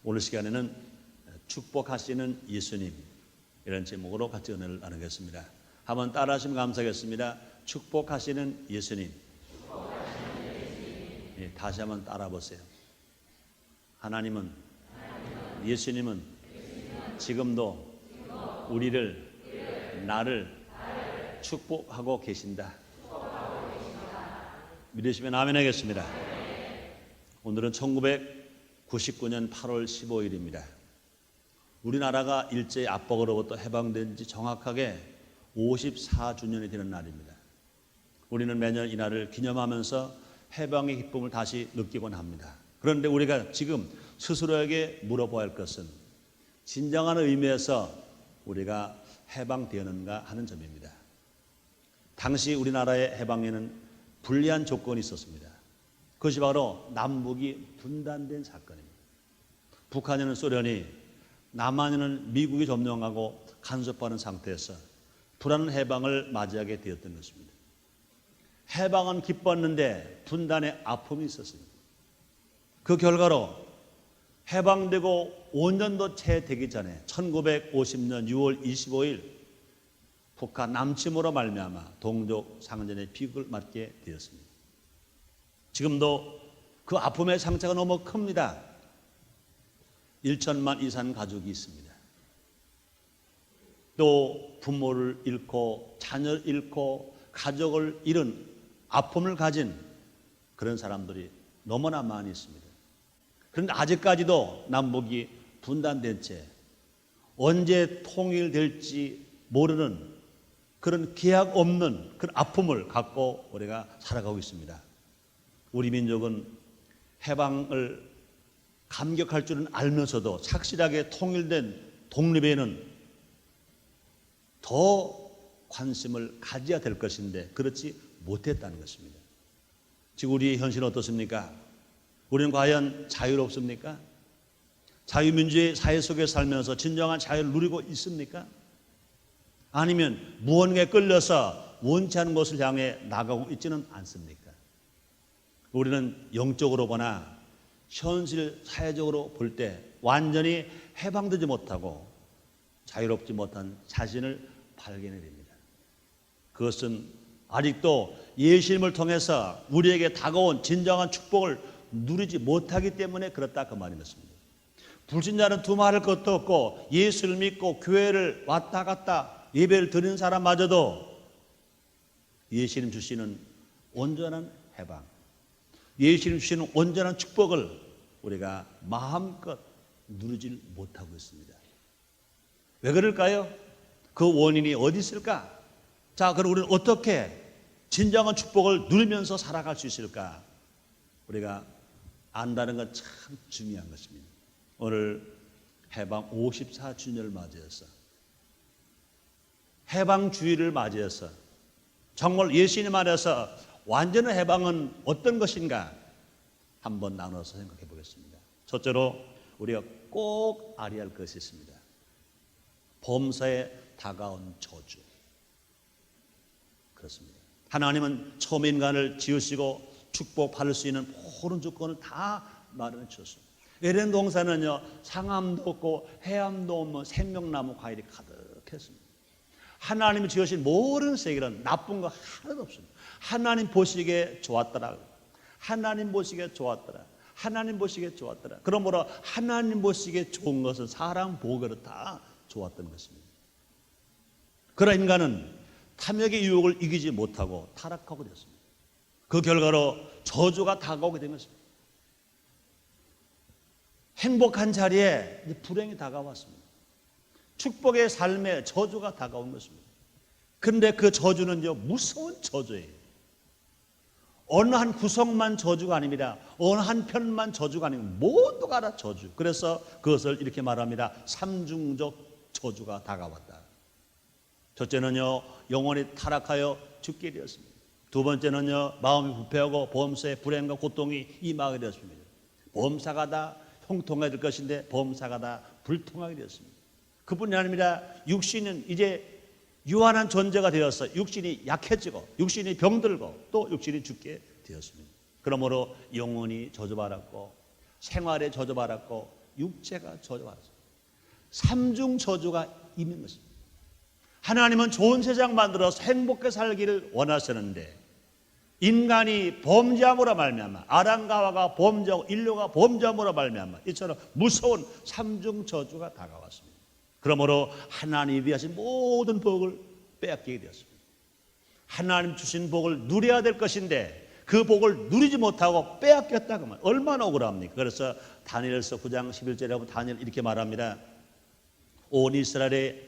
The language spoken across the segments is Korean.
오늘 시간에는 축복하시는 예수님, 이런 제목으로 같이 은혜를 나누겠습니다. 한번 따라하시면 감사하겠습니다. 축복하시는 예수님. 예, 다시 한번 따라 보세요. 하나님은, 예수님은 지금도 우리를, 나를 축복하고 계신다. 믿으시면 아멘 하겠습니다. 오늘은 1999년 8월 15일입니다. 우리나라가 일제의 압박으로부터 해방된 지 정확하게 54주년이 되는 날입니다. 우리는 매년 이 날을 기념하면서 해방의 기쁨을 다시 느끼곤 합니다. 그런데 우리가 지금 스스로에게 물어봐야 할 것은 진정한 의미에서 우리가 해방되었는가 하는 점입니다. 당시 우리나라의 해방에는 불리한 조건이 있었습니다. 그것이 바로 남북이 분단된 사건입니다. 북한에는 소련이, 남한에는 미국이 점령하고 간섭하는 상태에서 불안한 해방을 맞이하게 되었던 것입니다. 해방은 기뻤는데 분단의 아픔이 있었습니다. 그 결과로 해방되고 5년도 채 되기 전에 1950년 6월 25일 북한 남침으로 말미암아 동족 상전의 비극을 맞게 되었습니다. 지금도 그 아픔의 상처가 너무 큽니다. 1천만 이상 가족이 있습니다. 또 부모를 잃고 자녀를 잃고 가족을 잃은 아픔을 가진 그런 사람들이 너무나 많이 있습니다. 그런데 아직까지도 남북이 분단된 채 언제 통일될지 모르는 그런 기약 없는 그런 아픔을 갖고 우리가 살아가고 있습니다. 우리 민족은 해방을 감격할 줄은 알면서도 착실하게 통일된 독립에는 더 관심을 가져야 될 것인데 그렇지 못했다는 것입니다. 지금 우리의 현실은 어떻습니까? 우리는 과연 자유롭습니까? 자유민주의 사회 속에 살면서 진정한 자유를 누리고 있습니까? 아니면 무언가에 끌려서 원치 않은 것을 향해 나가고 있지는 않습니까? 우리는 영적으로 보나 현실 사회적으로 볼 때 완전히 해방되지 못하고 자유롭지 못한 자신을 발견해야 됩니다. 그것은 아직도 예수님을 통해서 우리에게 다가온 진정한 축복을 누리지 못하기 때문에 그렇다 그 말인 것입니다. 불신자는 두말할 것도 없고 예수를 믿고 교회를 왔다 갔다 예배를 드리는 사람마저도 예수님 주시는 온전한 해방, 예수님 주시는 온전한 축복을 우리가 마음껏 누리질 못하고 있습니다. 왜 그럴까요? 그 원인이 어디 있을까? 자, 그럼 우리는 어떻게 진정한 축복을 누리면서 살아갈 수 있을까? 우리가 안다는 건 참 중요한 것입니다. 오늘 해방 54주년을 맞이해서 해방주의를 맞이해서 정말 예수님 안에서 완전한 해방은 어떤 것인가 한번 나눠서 생각해 보겠습니다. 첫째로 우리가 꼭 알아야 할 것이 있습니다. 범사에 다가온 저주. 그렇습니다. 하나님은 처음 인간을 지으시고 축복받을 수 있는 모든 조건을 다 마련해 주셨습니다. 에덴 동산은요, 상암도 없고 해암도 없는 생명나무 과일이 가득했습니다. 하나님이 지으신 모든 세계는 나쁜 거 하나도 없습니다. 하나님 보시기에 좋았더라. 하나님 보시기에 좋았더라. 하나님 보시기에 좋았더라. 그러므로 하나님 보시기에 좋은 것은 사람 보기로 다 좋았던 것입니다. 그러나 인간은 탐욕의 유혹을 이기지 못하고 타락하고 되었습니다. 그 결과로 저주가 다가오게 된 것입니다. 행복한 자리에 불행이 다가왔습니다. 축복의 삶에 저주가 다가온 것입니다. 그런데 그 저주는요, 무서운 저주예요. 어느 한 구석만 저주가 아닙니다. 어느 한 편만 저주가 아닙니다. 모두가 다 저주. 그래서 그것을 이렇게 말합니다. 삼중적 저주가 다가왔다. 첫째는요, 영혼이 타락하여 죽게 되었습니다. 두 번째는요, 마음이 부패하고 범사에 불행과 고통이 임하게 되었습니다. 범사가 다 형통하게 될 것인데 범사가 다 불통하게 되었습니다. 그뿐이 아닙니다. 육신은 이제 유한한 존재가 되어서 육신이 약해지고 육신이 병들고 또 육신이 죽게 되었습니다. 그러므로 영혼이 저주받았고 생활에 저주받았고 육체가 저주받았습니다. 삼중 저주가 있는 것입니다. 하나님은 좋은 세상 만들어서 행복하게 살기를 원하시는데 인간이 범죄함으로 말미암아 아담과 하와가 범죄하고 인류가 범죄함으로 말미암아 이처럼 무서운 삼중 저주가 다가왔습니다. 그러므로 하나님이 위하신 모든 복을 빼앗기게 되었습니다. 하나님 주신 복을 누려야 될 것인데 그 복을 누리지 못하고 빼앗겼다 그러면 얼마나 억울합니까? 그래서 다니엘서 9장 11절에 보면 다니엘 이렇게 말합니다. 온 이스라엘의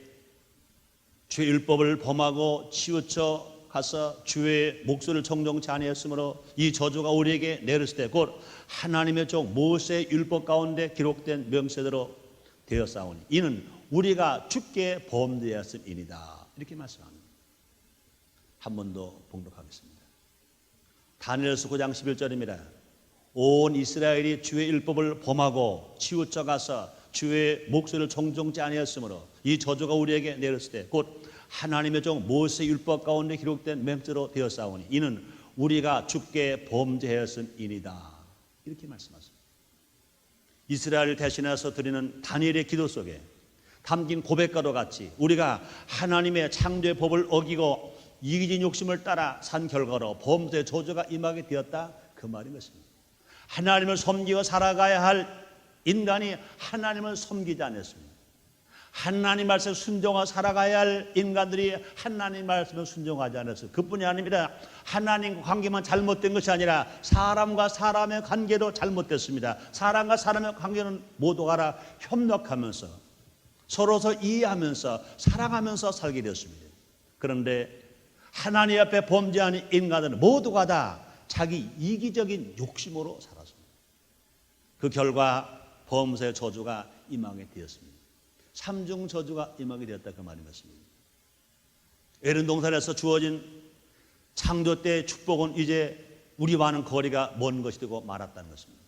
주의 율법을 범하고 치우쳐 가서 주의 목소리를 청종치 아니했으므로 이 저주가 우리에게 내렸을 때 곧 하나님의 종 모세의 율법 가운데 기록된 명세대로 되었사오니 이는 우리가 주께 범죄하였음이니이다. 이렇게 말씀합니다. 한 번 더 봉독하겠습니다. 다니엘서 9장 11절입니다. 온 이스라엘이 주의 율법을 범하고 치우쳐 가서 주의 목소리를 청종치 아니했으므로 이 저주가 우리에게 내렸을 때 곧 하나님의 종 모세의 율법 가운데 기록된 맹세로 되었사오니 이는 우리가 주께 범죄하였음이니이다. 이렇게 말씀하십니다. 이스라엘을 대신해서 드리는 다니엘의 기도 속에 담긴 고백과도 같이 우리가 하나님의 창조의 법을 어기고 이기진 욕심을 따라 산 결과로 범죄의 저주가 임하게 되었다 그 말인 것입니다. 하나님을 섬기고 살아가야 할 인간이 하나님을 섬기지 않았습니다. 하나님 말씀에 순종하고 살아가야 할 인간들이 하나님 말씀에 순종하지 않았어요. 그뿐이 아닙니다. 하나님과 관계만 잘못된 것이 아니라 사람과 사람의 관계도 잘못됐습니다. 사람과 사람의 관계는 모두가 다 협력하면서 서로서 이해하면서 사랑하면서 살게 되었습니다. 그런데 하나님 앞에 범죄하는 인간들은 모두가 다 자기 이기적인 욕심으로 살았습니다. 그 결과 범죄의 저주가 임하게 되었습니다. 삼중 저주가 임하게 되었다 그 말인 것입니다. 에덴 동산에서 주어진 창조 때의 축복은 이제 우리와는 거리가 먼 것이 되고 말았다는 것입니다.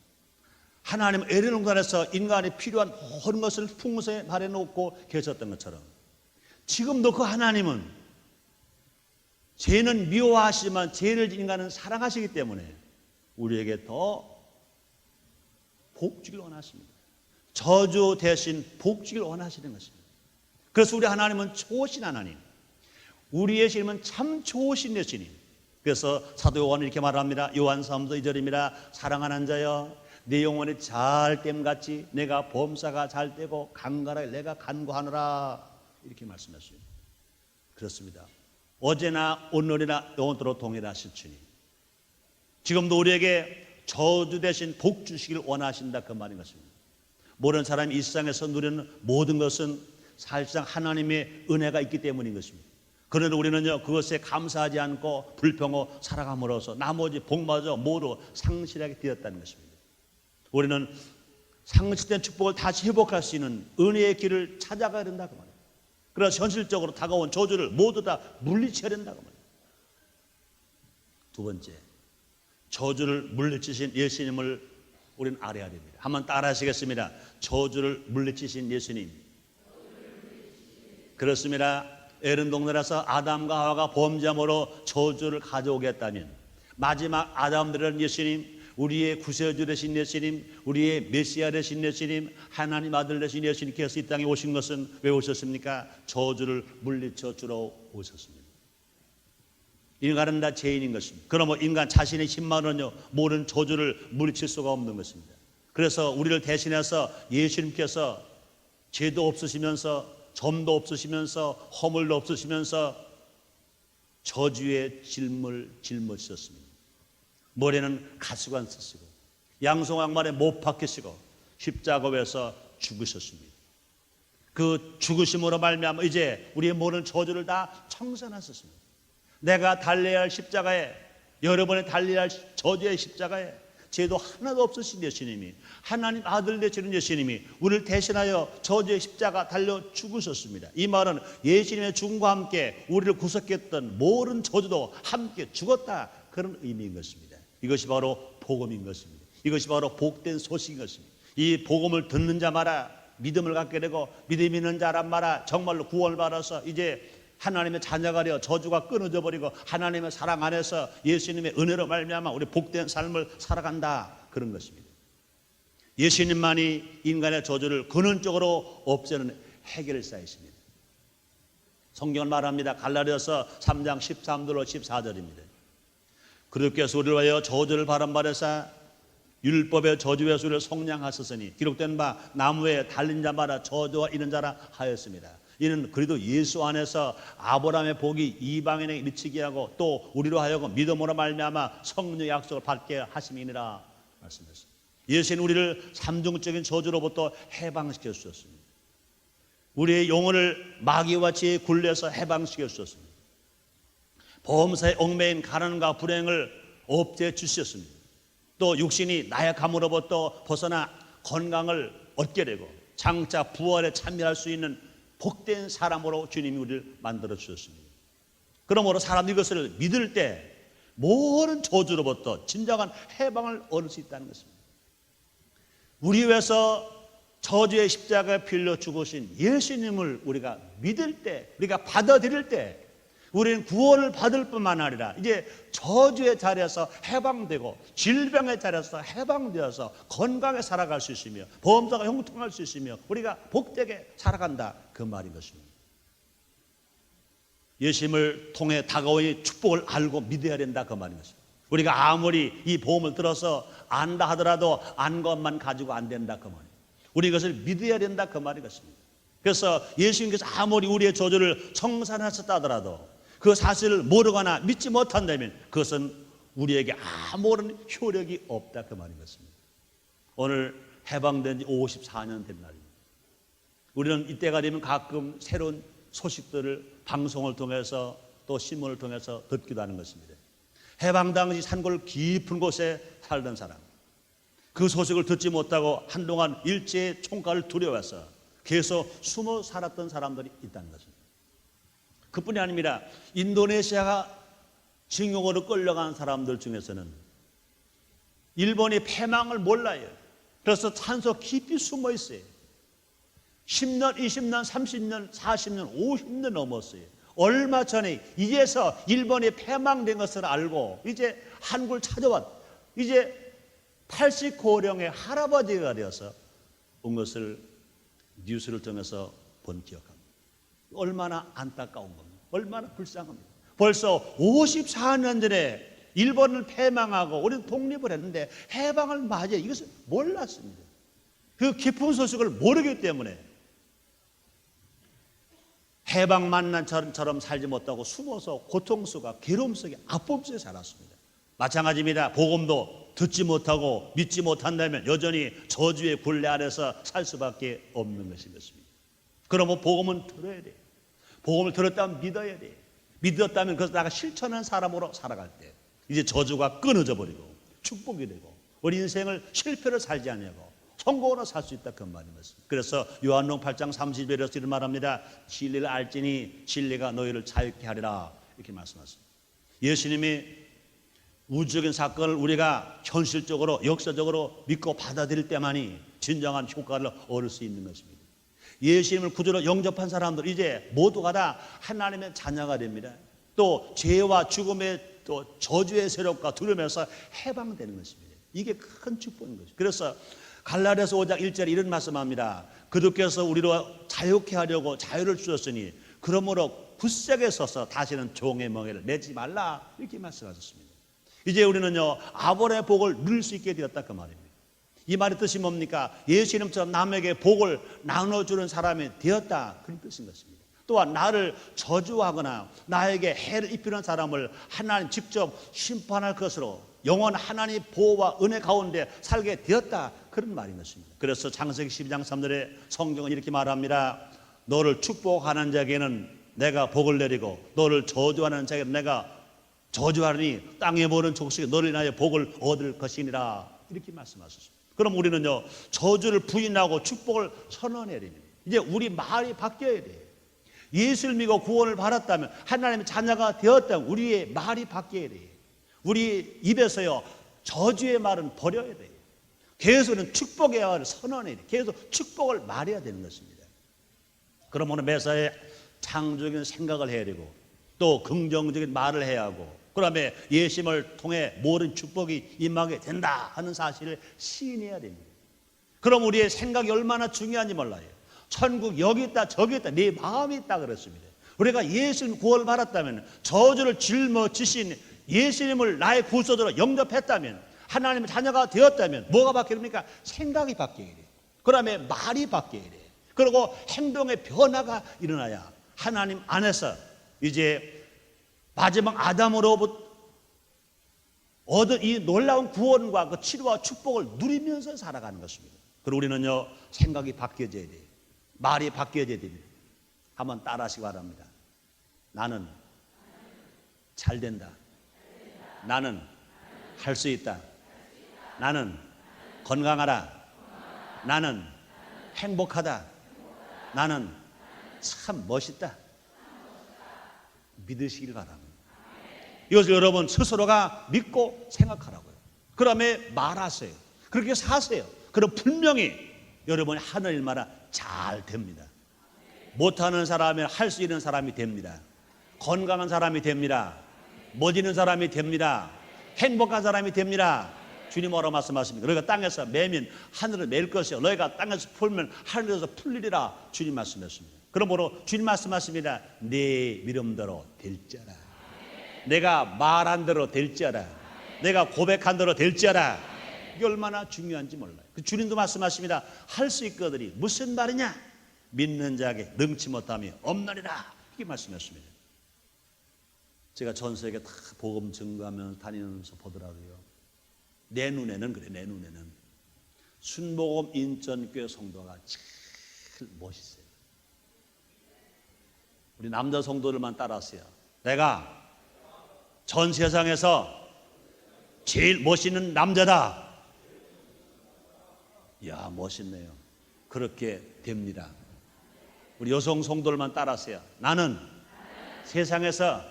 하나님은 에덴 동산에서 인간이 필요한 모든 것을 풍성히 마련해놓고 계셨던 것처럼 지금도 그 하나님은 죄는 미워하시지만 죄를 인간은 사랑하시기 때문에 우리에게 더 복 주길 원하십니다. 저주 대신 복 주길 원하시는 것입니다. 그래서 우리 하나님은 좋으신 하나님, 우리의 주님은 참 좋으신 여신님. 그래서 사도 요한은 이렇게 말합니다. 요한 3서 2절입니다. 사랑하는 자여 내 영혼이 잘됨같이 내가 범사가 잘되고 간과하여 내가 간구하노라 이렇게 말씀하셨어요. 그렇습니다. 어제나 오늘이나 영원토록 동일하신 주님, 지금도 우리에게 저주 대신 복 주시길 원하신다 그 말인 것입니다. 모든 사람이 이 세상에서 누리는 모든 것은 사실상 하나님의 은혜가 있기 때문인 것입니다. 그런데 우리는요 그것에 감사하지 않고 불평하고 살아감으로써 나머지 복마저 모두 상실하게 되었다는 것입니다. 우리는 상실된 축복을 다시 회복할 수 있는 은혜의 길을 찾아가야 된다고 말합니다. 그래서 현실적으로 다가온 저주를 모두 다 물리쳐야 된다고 말합니다. 두 번째, 저주를 물리치신 예수님을 우리는 알아야 됩니다. 한번 따라 하시겠습니다. 저주를 물리치신 예수님. 그렇습니다. 에덴 동산에서 아담과 하와가 범죄함으로 저주를 가져오겠다면 마지막 아담 되는 예수님, 우리의 구세주 되신 예수님, 우리의 메시아 되신 예수님, 하나님 아들 되신 예수님께서 이 땅에 오신 것은 왜 오셨습니까? 저주를 물리쳐 주러 오셨습니다. 인간은 다 죄인인 것입니다. 그러므로 인간 자신의 힘만으로는요 모든 저주를 물리칠 수가 없는 것입니다. 그래서 우리를 대신해서 예수님께서 죄도 없으시면서 점도 없으시면서 허물도 없으시면서 저주의 짐을 짊어지셨습니다. 머리는 가시관 쓰시고 양송악말에 못 박히시고 십자가에서 죽으셨습니다. 그 죽으심으로 말미암아 이제 우리의 모든 저주를 다 청산하셨습니다. 내가 달려야 할 십자가에, 여러분이 달려야 할 저주의 십자가에 죄도 하나도 없으신 예수님이, 하나님 아들 되시는 예수님이 우리를 대신하여 저주의 십자가 달려 죽으셨습니다. 이 말은 예수님의 죽음과 함께 우리를 구속했던 모든 저주도 함께 죽었다, 그런 의미인 것입니다. 이것이 바로 복음인 것입니다. 이것이 바로 복된 소식인 것입니다. 이 복음을 듣는 자마다 믿음을 갖게 되고 믿음 있는 자란마다 정말로 구원을 받아서 이제 하나님의 자녀가 되어 저주가 끊어져 버리고 하나님의 사랑 안에서 예수님의 은혜로 말미암아 우리 복된 삶을 살아간다, 그런 것입니다. 예수님만이 인간의 저주를 근원적으로 없애는 해결사이십니다. 성경은 말합니다. 갈라디아서 3장 13절로 14절입니다. 그렇게서 우리를 위하여 저주를 바람바라사 율법의 저주의 수를 속량하셨으니 기록된 바 나무에 달린 자마다 저주와 이른 자라 하였습니다. 이는 그리도 예수 안에서 아브라함의 복이 이방인에게 미치게 하고 또 우리로 하여금 믿음으로 말미암아 성령의 약속을 받게 하심이니라 말씀하셨습니다. 예수는 우리를 삼중적인 저주로부터 해방시켜 주셨습니다. 우리의 영혼을 마귀와 지혜의 굴레에서 해방시켜 주셨습니다. 보험사에 얽매인 가난과 불행을 없애 주셨습니다. 또 육신이 나약함으로부터 벗어나 건강을 얻게 되고 장차 부활에 참여할 수 있는 복된 사람으로 주님이 우리를 만들어 주셨습니다. 그러므로 사람들이 이것을 믿을 때 모든 저주로부터 진정한 해방을 얻을 수 있다는 것입니다. 우리 위해서 저주의 십자가에 빌려 죽으신 예수님을 우리가 믿을 때, 우리가 받아들일 때 우리는 구원을 받을 뿐만 아니라 이제 저주의 자리에서 해방되고 질병의 자리에서 해방되어서 건강에 살아갈 수 있으며 보험사가 형통할 수 있으며 우리가 복되게 살아간다, 그 말인 것입니다. 예수님을 통해 다가오는 축복을 알고 믿어야 된다, 그 말인 것입니다. 우리가 아무리 이 보험을 들어서 안다 하더라도 안 것만 가지고 안 된다, 그 말입니다. 우리 이것을 믿어야 된다, 그 말인 것입니다. 그래서 예수님께서 아무리 우리의 저주를 청산하셨다 하더라도 그 사실을 모르거나 믿지 못한다면 그것은 우리에게 아무런 효력이 없다, 그 말인 것입니다. 오늘 해방된 지 54년 된 날입니다. 우리는 이때가 되면 가끔 새로운 소식들을 방송을 통해서 또 신문을 통해서 듣기도 하는 것입니다. 해방 당시 산골 깊은 곳에 살던 사람, 그 소식을 듣지 못하고 한동안 일제의 총칼을 두려워해서 계속 숨어 살았던 사람들이 있다는 것입니다. 그뿐이 아닙니다. 인도네시아가 징용으로 끌려간 사람들 중에서는 일본이 패망을 몰라요. 그래서 산소 깊이 숨어 있어요. 10년, 20년, 30년, 40년, 50년 넘었어요. 얼마 전에 이제서 일본이 패망된 것을 알고 이제 한국을 찾아왔, 이제 80고령의 할아버지가 되어서 온 것을 뉴스를 통해서 본 기억합니다. 얼마나 안타까운 겁니다. 얼마나 불쌍합니다. 벌써 54년 전에 일본을 패망하고 우리는 독립을 했는데 해방을 맞이해 이것을 몰랐습니다. 그 깊은 소식을 모르기 때문에 해방 만난처럼 살지 못하고 숨어서 고통 속과 괴로움 속에 아픔 속에 살았습니다. 마찬가지입니다. 복음도 듣지 못하고 믿지 못한다면 여전히 저주의 굴레 아래서 살 수밖에 없는 것입니다. 그러면 복음은 들어야 돼요. 복음을 들었다면 믿어야 돼요. 믿었다면 그것을 나가 실천하는 사람으로 살아갈 때 이제 저주가 끊어져 버리고 축복이 되고 우리 인생을 실패로 살지 않냐고 성공으로 살 수 있다, 그 말입니다. 그래서 요한복음 8장 30절에서 이런 말합니다. 진리를 알지니 진리가 너희를 자유케 하리라, 이렇게 말씀하셨습니다. 예수님이 우주적인 사건을 우리가 현실적으로 역사적으로 믿고 받아들일 때만이 진정한 효과를 얻을 수 있는 것입니다. 예수님을 구주로 영접한 사람들 이제 모두가 다 하나님의 자녀가 됩니다. 또 죄와 죽음의 또 저주의 세력과 두려움에서 해방되는 것입니다. 이게 큰 축복인 것입니다. 그래서 갈라디아서 5장 1절에 이런 말씀합니다. 그들께서 우리로 자유케 하려고 자유를 주셨으니 그러므로 굳세게 서서 다시는 종의 멍에를 매지 말라, 이렇게 말씀하셨습니다. 이제 우리는요 아브라함의 복을 누릴 수 있게 되었다, 그 말입니다. 이 말의 뜻이 뭡니까? 예수님처럼 남에게 복을 나눠주는 사람이 되었다, 그런 뜻인 것입니다. 또한 나를 저주하거나 나에게 해를 입히는 사람을 하나님 직접 심판할 것으로 영원 하나님의 보호와 은혜 가운데 살게 되었다, 그런 말인 것입니다. 그래서 창세기 12장 3절에 성경은 이렇게 말합니다. 너를 축복하는 자에게는 내가 복을 내리고 너를 저주하는 자에게는 내가 저주하니 땅에 모든 족속이 너를 인하여 복을 얻을 것이니라, 이렇게 말씀하셨습니다. 그럼 우리는요 저주를 부인하고 축복을 선언해야 됩니다. 이제 우리 말이 바뀌어야 돼요. 예수를 믿고 구원을 받았다면 하나님의 자녀가 되었다면 우리의 말이 바뀌어야 돼요. 우리 입에서요 저주의 말은 버려야 돼요. 계속은 축복의 말을 선언해야 돼요. 계속 축복을 말해야 되는 것입니다. 그럼 오늘 매사에 창조적인 생각을 해야 되고 또 긍정적인 말을 해야 하고 그다음에 예수님을 통해 모든 축복이 임하게 된다 하는 사실을 시인해야 됩니다. 그럼 우리의 생각이 얼마나 중요한지 몰라요. 천국 여기 있다 저기 있다 네 마음이 있다 그랬습니다. 우리가 예수님 구원을 받았다면, 저주를 짊어지신 예수님을 나의 구소자로 영접했다면, 하나님의 자녀가 되었다면 뭐가 바뀝니까? 생각이 바뀌어야 돼요. 그 다음에 말이 바뀌어야 돼요. 그리고 행동의 변화가 일어나야 하나님 안에서 이제 마지막 아담으로부터 얻은 이 놀라운 구원과 그 치료와 축복을 누리면서 살아가는 것입니다. 그리고 우리는요, 생각이 바뀌어져야 돼요. 말이 바뀌어져야 됩니다. 한번 따라하시기 바랍니다. 나는 잘 된다. 나는 할 수 있다. 나는 건강하다. 나는 행복하다. 나는 참 멋있다. 믿으시길 바랍니다. 이것을 여러분 스스로가 믿고 생각하라고요. 그 다음에 말하세요. 그렇게 사세요. 그럼 분명히 여러분이 하는 일마다 잘 됩니다. 못하는 사람이 할 수 있는 사람이 됩니다. 건강한 사람이 됩니다. 멋있는 사람이 됩니다. 행복한 사람이 됩니다. 주님 뭐라고 말씀하십니까? 너희가 땅에서 매면 하늘을 맬 것이요 너희가 땅에서 풀면 하늘에서 풀리리라 주님 말씀하십니다. 그러므로 주님 말씀하십니다. 네 미름대로 될지어라. 내가 말한 대로 될지어라. 내가 고백한 대로 될지어라. 이게 얼마나 중요한지 몰라요. 주님도 말씀하십니다. 할 수 있거든이 무슨 말이냐? 믿는 자에게 능치 못함이 없느니라. 이렇게 말씀하십니다. 제가 전 세계 다 복음 증거하면서 다니면서 보더라고요. 내 눈에는 그래. 내 눈에는 순복음 인천교회 성도가 제일 멋있어요. 우리 남자 성도들만 따라하세요. 내가 전 세상에서 제일 멋있는 남자다. 이야, 멋있네요. 그렇게 됩니다. 우리 여성 성도들만 따라하세요. 나는 세상에서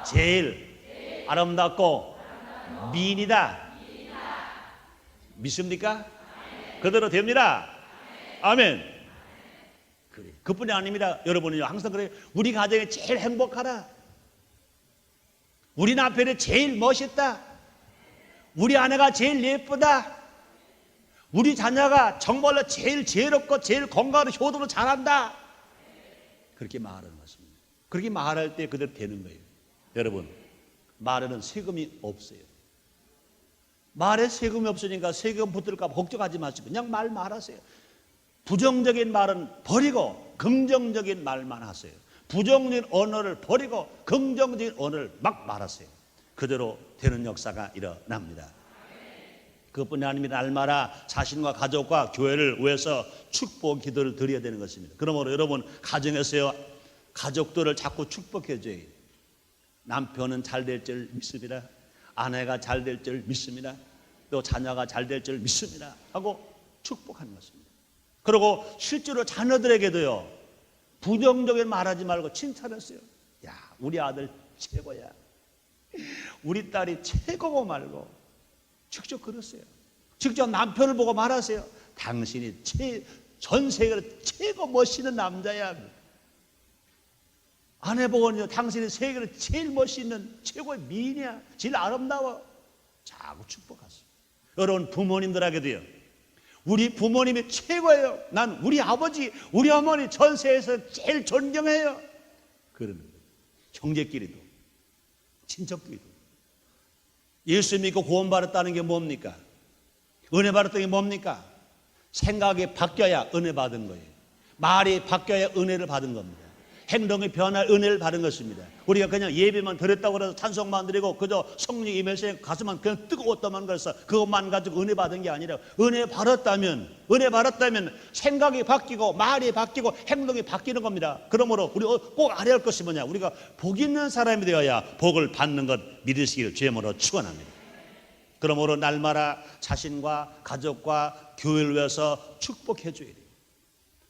제일 아름답고 미인이다. 믿습니까? 그대로 됩니다. 아멘. 그래. 그뿐이 아닙니다. 여러분은요, 항상 그래요. 우리 가정이 제일 행복하다. 우리 남편이 제일 멋있다. 우리 아내가 제일 예쁘다. 우리 자녀가 정말로 제일 지혜롭고 제일 건강하고 효도로 잘한다. 그렇게 말하는 것입니다. 그렇게 말할 때 그대로 되는 거예요. 여러분, 말에는 세금이 없어요. 말에 세금이 없으니까 세금 붙을까 봐 걱정하지 마시고 그냥 말하세요. 부정적인 말은 버리고 긍정적인 말만 하세요. 부정적인 언어를 버리고 긍정적인 언어를 막 말하세요. 그대로 되는 역사가 일어납니다. 그것뿐이 아닙니다. 날마다 자신과 가족과 교회를 위해서 축복 기도를 드려야 되는 것입니다. 그러므로 여러분 가정에서요, 가족들을 자꾸 축복해 줘야 해요. 남편은 잘 될 줄 믿습니다. 아내가 잘 될 줄 믿습니다. 또 자녀가 잘 될 줄 믿습니다 하고 축복하는 것입니다. 그리고 실제로 자녀들에게도요, 부정적인 말하지 말고 칭찬했어요. 야, 우리 아들 최고야. 우리 딸이 최고고 말고 직접 그랬어요. 직접 남편을 보고 말하세요. 당신이 전 세계로 최고 멋있는 남자야. 아내 보고는요, 당신이 세계로 제일 멋있는 최고의 미인이야. 제일 아름다워. 자꾸 축복하세요. 여러분 부모님들에게도요, 우리 부모님이 최고예요. 난 우리 아버지, 우리 어머니 전 세계에서 제일 존경해요. 그러는 거예요. 형제끼리도, 친척끼리도. 예수 믿고 구원받았다는 게 뭡니까? 은혜 받았다는 게 뭡니까? 생각이 바뀌어야 은혜 받은 거예요. 말이 바뀌어야 은혜를 받은 겁니다. 행동이 변할 은혜를 받은 것입니다. 우리가 그냥 예배만 드렸다고 해서 찬송만 드리고 그저 성령 임해서 가슴만 그냥 뜨거웠다만 그래서 그것만 가지고 은혜 받은 게 아니라 은혜 받았다면 생각이 바뀌고 말이 바뀌고 행동이 바뀌는 겁니다. 그러므로 우리 꼭 알아야 할 것이 뭐냐? 우리가 복 있는 사람이 되어야 복을 받는 것 믿으시기를 주님으로 축원합니다. 그러므로 날마다 자신과 가족과 교회를 위해서 축복해 줘야 돼요.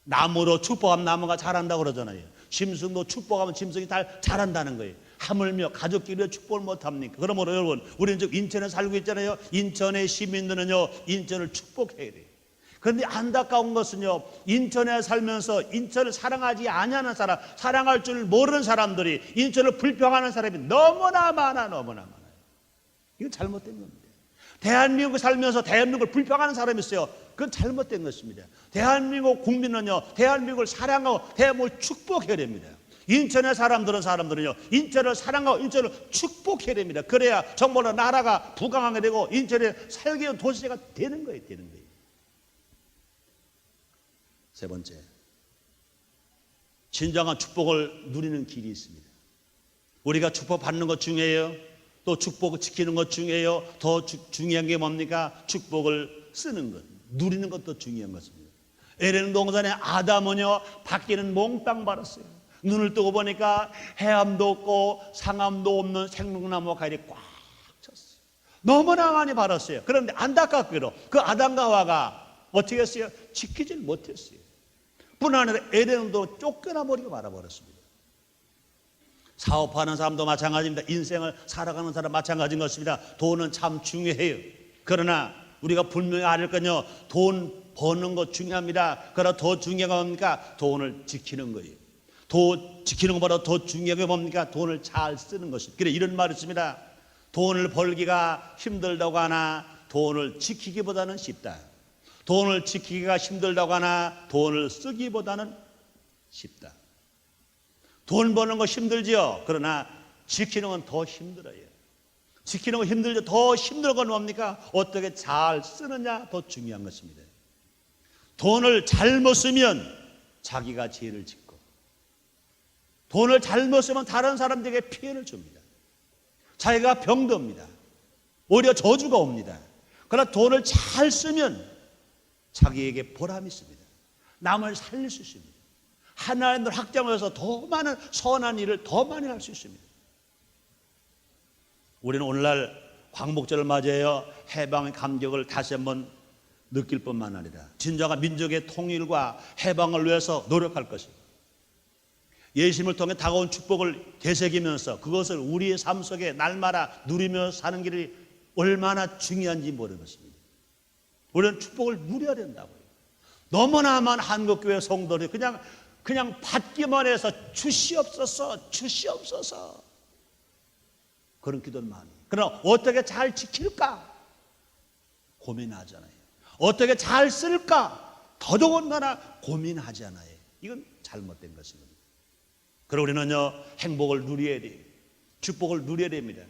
나무로 축복하면 나무가 자란다고 그러잖아요. 짐승도 축복하면 짐승이 자란다는 거예요. 하물며 가족끼리 축복을 못합니까? 그러므로 여러분, 우리는 지금 인천에 살고 있잖아요. 인천의 시민들은요, 인천을 축복해야 돼요. 그런데 안타까운 것은요, 인천에 살면서 인천을 사랑하지 아니하는 사람, 사랑할 줄 모르는 사람들이 인천을 불평하는 사람이 너무나 많아요. 이건 잘못된 겁니다. 대한민국 살면서 대한민국을 불평하는 사람이 있어요. 그건 잘못된 것입니다. 대한민국은요, 대한민국을 사랑하고 대한민국을 축복해야 됩니다. 인천의 사람들은요, 인천을 사랑하고 인천을 축복해야 됩니다. 그래야 정말로 나라가 부강하게 되고 인천에 살기 위한 도시가 되는 거예요. 세 번째, 진정한 축복을 누리는 길이 있습니다. 우리가 축복받는 것 중요해요. 또 축복을 지키는 것 중요해요. 더 중요한 게 뭡니까? 축복을 쓰는 것, 누리는 것도 중요한 것입니다. 에덴 동산에 아담은요, 밖에는 몽땅 받았어요. 눈을 뜨고 보니까 해암도 없고 상암도 없는 생명나무 가일이 꽉 찼어요. 너무나 많이 받았어요. 그런데 안타깝게도 그 아담과 하와가 어떻게 했어요? 지키질 못했어요. 뿐 아니라 에덴도 쫓겨나버리고 말아버렸습니다. 사업하는 사람도 마찬가지입니다. 인생을 살아가는 사람 마찬가지인 것입니다. 돈은 참 중요해요. 그러나 우리가 분명히 알 건요, 돈 버는 것 중요합니다. 그러나 더 중요한 건 뭡니까? 돈을 지키는 거예요. 돈 지키는 것보다 더 중요한 게 뭡니까? 돈을 잘 쓰는 것입니다. 그래, 이런 말이 있습니다. 돈을 벌기가 힘들다고 하나 돈을 지키기보다는 쉽다. 돈을 지키기가 힘들다고 하나 돈을 쓰기보다는 쉽다. 돈 버는 거 힘들지요. 그러나 지키는 건 더 힘들어요. 지키는 건 힘들죠. 더 힘든 건 뭡니까? 어떻게 잘 쓰느냐 더 중요한 것입니다. 돈을 잘못 쓰면 자기가 죄를 짓고, 돈을 잘못 쓰면 다른 사람들에게 피해를 줍니다. 자기가 병듭니다. 오히려 저주가 옵니다. 그러나 돈을 잘 쓰면 자기에게 보람이 있습니다. 남을 살릴 수 있습니다. 하나님을 확장해서 더 많은 선한 일을 더 많이 할 수 있습니다. 우리는 오늘날 광복절을 맞이해요. 해방의 감격을 다시 한번 느낄 뿐만 아니라 진정한 민족의 통일과 해방을 위해서 노력할 것입니다. 예수님을 통해 다가온 축복을 되새기면서 그것을 우리의 삶 속에 날마다 누리며 사는 길이 얼마나 중요한지 모르는 것입니다. 우리는 축복을 누려야 된다고요. 너무나 많은 한국교회 성도들이 그냥 받기만 해서 주시옵소서 그런 기도는 많이. 그러나 어떻게 잘 지킬까 고민하잖아요. 어떻게 잘 쓸까 더더군다나 고민하잖아요. 이건 잘못된 것입니다. 그리고 우리는요, 행복을 누려야 돼요. 축복을 누려야 됩니다.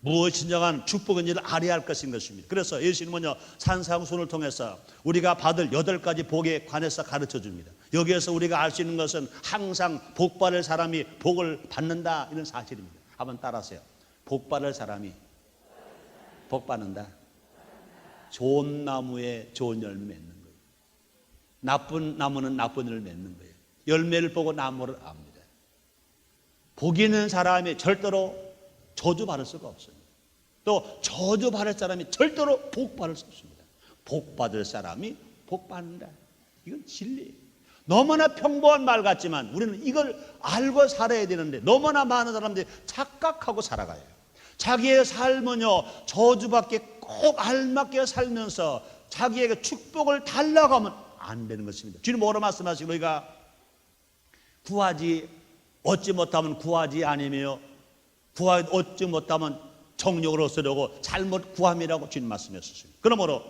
무엇이 진정한 축복인지를 알아야 할 것인 것입니다. 그래서 예수님은요, 산상순을 통해서 우리가 받을 8가지 복에 관해서 가르쳐 줍니다. 여기에서 우리가 알 수 있는 것은 항상 복 받을 사람이 복을 받는다, 이런 사실입니다. 한번 따라하세요. 복 받을 사람이 복 받는다. 좋은 나무에 좋은 열매 맺는 거예요. 나쁜 나무는 나쁜 일을 맺는 거예요. 열매를 보고 나무를 압니다. 복 있는 사람이 절대로 저주 받을 수가 없습니다. 또 저주 받을 사람이 절대로 복 받을 수 없습니다. 복 받을 사람이 복 받는다. 이건 진리예요. 너무나 평범한 말 같지만 우리는 이걸 알고 살아야 되는데 너무나 많은 사람들이 착각하고 살아가요. 자기의 삶은요, 저주밖에 꼭 알맞게 살면서 자기에게 축복을 달라고 하면 안 되는 것입니다. 주님 뭐라 말씀하시고 우리가 구하지 얻지 못하면 구하지 아니며 얻지 못하면 정욕으로 쓰려고 잘못 구함이라고 주님 말씀하셨습니다. 그러므로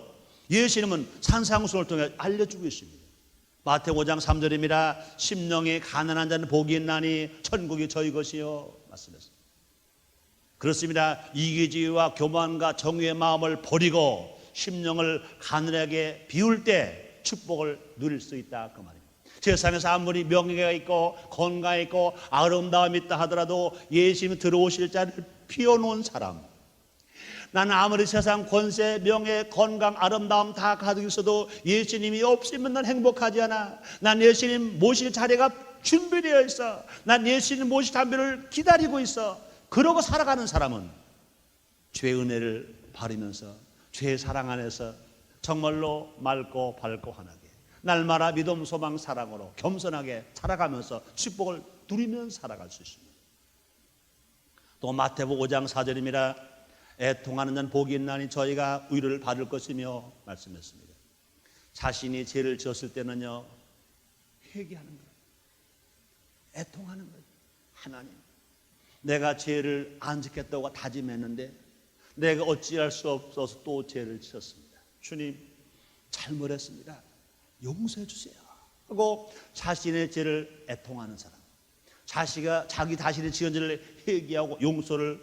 예수님은 산상수훈을 통해 알려주고 있습니다. 마태복음 5장 3절입니다. 심령이 가난한 자는 복이 있나니 천국이 저희 것이요 말씀했습니다. 그렇습니다. 이기주의와 교만과 정의의 마음을 버리고 심령을 가난하게 비울 때 축복을 누릴 수 있다 그 말입니다. 세상에서 아무리 명예가 있고 건강이 있고 아름다움이 있다 하더라도 예수님이 들어오실 자리를 피워놓은 사람, 나는 아무리 세상 권세, 명예, 건강, 아름다움 다 가지고 있어도 예수님이 없으면 난 행복하지 않아. 난 예수님 모실 자리가 준비되어 있어. 난 예수님 모실 자리를 기다리고 있어. 그러고 살아가는 사람은 죄의 은혜를 바르면서 죄의 사랑 안에서 정말로 맑고 밝고 환하게 날마다 믿음, 소망, 사랑으로 겸손하게 살아가면서 축복을 누리면서 살아갈 수 있습니다. 또 마태복음 5장 4절입니다. 애통하는 자는 복이 있나니 저희가 위로를 받을 것이며 말씀했습니다. 자신이 죄를 지었을 때는요, 회개하는 거예요. 애통하는 거예요. 하나님, 내가 죄를 안 짓겠다고 다짐했는데 내가 어찌할 수 없어서 또 죄를 지었습니다. 주님, 잘못했습니다. 용서해 주세요 하고 자신의 죄를 애통하는 사람, 자기 자신의 지은 죄를 회개하고 용서를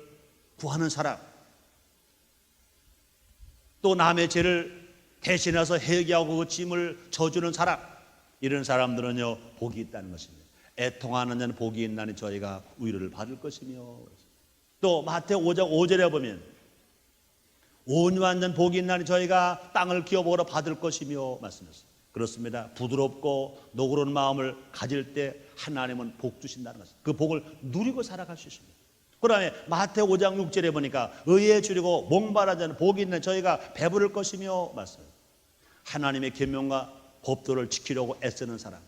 구하는 사람, 또 남의 죄를 대신해서 회개하고 그 짐을 져주는 사람, 이런 사람들은요 복이 있다는 것입니다. 애통하는 자는 복이 있나니 저희가 위로를 받을 것이며, 또 마태오 5장 5절에 보면 온유한 자는 복이 있나니 저희가 땅을 기업으로 받을 것이며 말씀했습니다. 그렇습니다. 부드럽고 노그러운 마음을 가질 때 하나님은 복 주신다는 것입니다. 그 복을 누리고 살아갈 수 있습니다. 그 다음에 마태오 5장 6절에 보니까 의에 줄이고 목마른 자는 복이 있는 저희가 배부를 것이며 말씀합니다. 하나님의 계명과 법도를 지키려고 애쓰는 사람,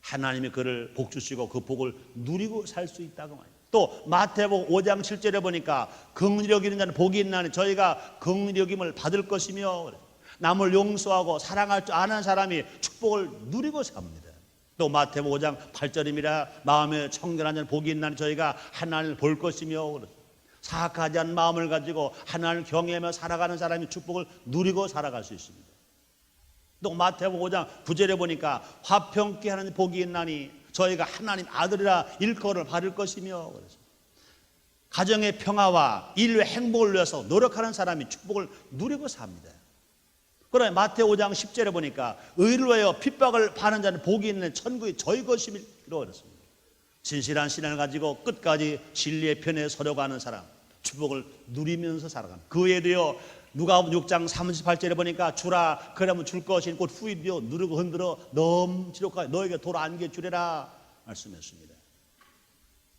하나님이 그를 복 주시고 그 복을 누리고 살 수 있다고 말입니다. 또 마태복음 5장 7절에 보니까 긍휼히 여기는 자는 복이 있나니 저희가 긍휼히 여김을 받을 것이며, 남을 용서하고 사랑할 줄 아는 사람이 축복을 누리고 삽니다. 또 마태복음 5장 8절입니다. 마음에 청결한 자는 복이 있나니 저희가 하나님을 볼 것이며, 사악하지 않은 마음을 가지고 하나님을 경외하며 살아가는 사람이 축복을 누리고 살아갈 수 있습니다. 또 마태복음 5장 9절에 보니까 화평케 하는 복이 있나니 저희가 하나님 아들이라 일컬음을 받을 것이며, 가정의 평화와 인류의 행복을 위해서 노력하는 사람이 축복을 누리고 삽니다. 그러나 마태복음 5장 10절에 보니까 의를 위하여 핍박을 받는 자는 복이 있는 천국이 저희 것이라고 그랬습니다. 진실한 신앙을 가지고 끝까지 진리의 편에 서려고 하는 사람, 축복을 누리면서 살아가는, 그 외에도요 누가복음 6장 38절에 보니까 주라 그러면 줄 것이 곧 후이되어 누르고 흔들어 넘치도록 너에게 돌아 안게 주리라 말씀했습니다.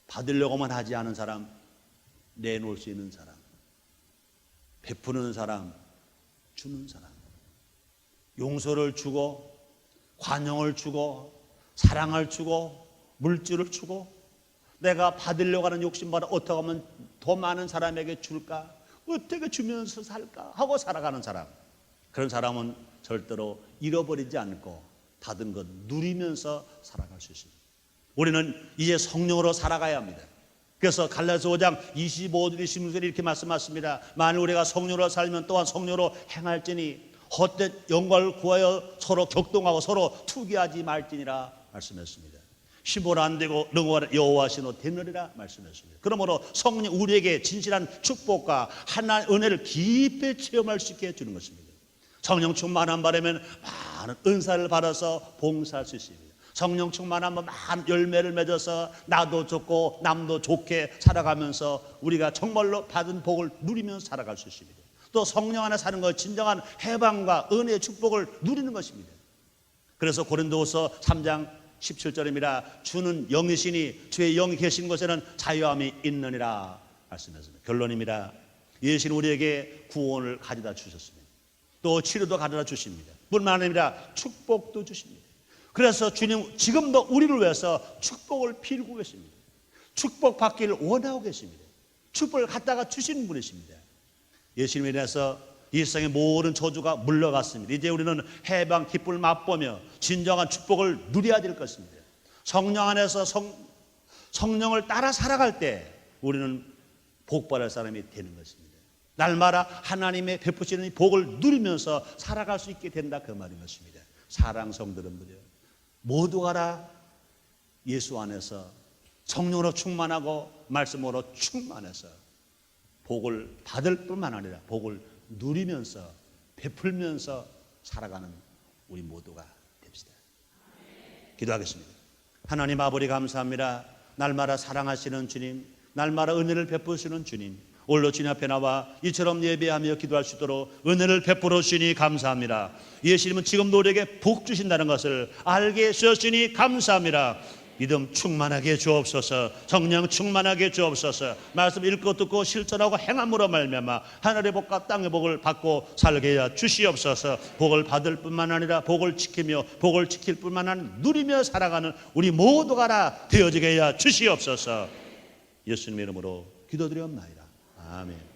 받으려고만 하지 않은 사람, 내놓을 수 있는 사람, 베푸는 사람, 주는 사람, 용서를 주고 관용을 주고 사랑을 주고 물질을 주고, 내가 받으려고 하는 욕심보다 어떻게 하면 더 많은 사람에게 줄까, 어떻게 주면서 살까 하고 살아가는 사람, 그런 사람은 절대로 잃어버리지 않고 받은 것 누리면서 살아갈 수 있습니다. 우리는 이제 성령으로 살아가야 합니다. 그래서 갈라디아서 5장 25절 26절에 이렇게 말씀하십니다. 만일 우리가 성령으로 살면 또한 성령으로 행할지니 헛된 영광을 구하여 서로 격동하고 서로 투기하지 말지니라 말씀했습니다. 힘으로 안 되고 능호하는 여호와시노 되느리라 말씀했습니다. 그러므로 성령 우리에게 진실한 축복과 하나님의 은혜를 깊이 체험할 수 있게 해주는 것입니다. 성령 충만한 바라면 많은 은사를 받아서 봉사할 수 있습니다. 성령 충만하면 많은 열매를 맺어서 나도 좋고 남도 좋게 살아가면서 우리가 정말로 받은 복을 누리면서 살아갈 수 있습니다. 또 성령 안에 사는 것, 진정한 해방과 은혜의 축복을 누리는 것입니다. 그래서 고린도후서 3장 17절입니다. 주는 영이시니 주의 영이 계신 곳에는 자유함이 있느니라 말씀했습니다. 결론입니다. 예수는 우리에게 구원을 가져다 주셨습니다. 또 치료도 가져다 주십니다. 뿐만 아니라 축복도 주십니다. 그래서 주님 지금도 우리를 위해서 축복을 빌고 계십니다. 축복 받기를 원하고 계십니다. 축복을 갖다가 주시는 분이십니다. 예수님에 대해서 이 세상의 모든 저주가 물러갔습니다. 이제 우리는 해방 기쁨을 맛보며 진정한 축복을 누려야 될 것입니다. 성령 안에서 성령을 따라 살아갈 때 우리는 복받을 사람이 되는 것입니다. 날마다 하나님의 베푸시는 복을 누리면서 살아갈 수 있게 된다, 그 말인 것입니다. 사랑 성도들은요, 모두가 다 예수 안에서 성령으로 충만하고 말씀으로 충만해서 복을 받을 뿐만 아니라 복을 누리면서 베풀면서 살아가는 우리 모두가 됩시다. 기도하겠습니다. 하나님 아버지 감사합니다. 날마다 사랑하시는 주님, 날마다 은혜를 베푸시는 주님, 오늘도 주님 앞에 나와 이처럼 예배하며 기도할 수 있도록 은혜를 베풀어 주시니 감사합니다. 예수님은 지금도 우리에게 복 주신다는 것을 알게 하셨으니 감사합니다. 믿음 충만하게 주옵소서. 성령 충만하게 주옵소서. 말씀 읽고 듣고 실천하고 행함으로 말미암아 하늘의 복과 땅의 복을 받고 살게 하여 주시옵소서. 복을 받을 뿐만 아니라 복을 지키며 복을 지킬 뿐만 아니라 누리며 살아가는 우리 모두가 다 되어지게 하여 주시옵소서. 예수님의 이름으로 기도드리옵나이다. 아멘.